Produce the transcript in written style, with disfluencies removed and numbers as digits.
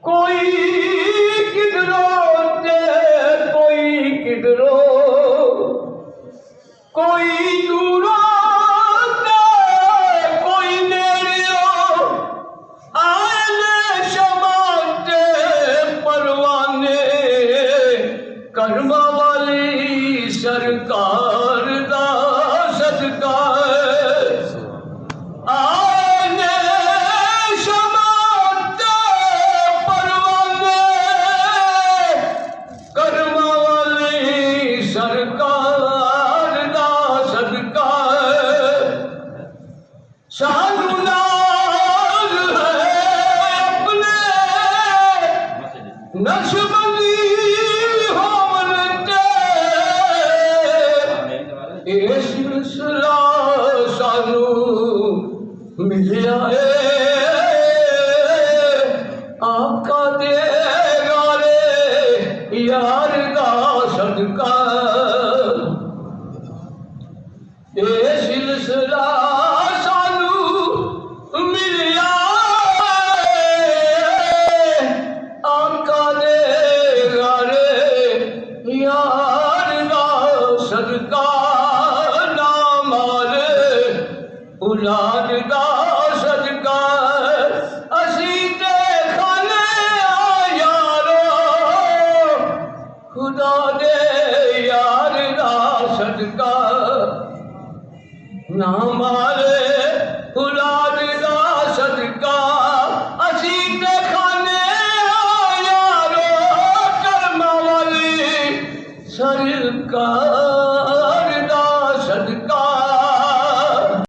कोई किधरों ते कोई किधरों, कोई दूरों ते कोई नेड़ियों, आए शमाते परवाने कर्मा वाली सरकार दा सदका सरकार दा सदका सानू नाज़ है अपने नशबंदी होवन ते ये सिलसिला सानू मिलिया है आका दे गाले यार दा सदका ये सिलसिला सानू मिलिया आका दे गारे यार दा सदका ना मारे औलाद दा सदका असी ते खाने यारो खुदा दे यार दा सदका ना मारे औलाद दा सदका असी ते खाने यारो कर्मा वाली सरकार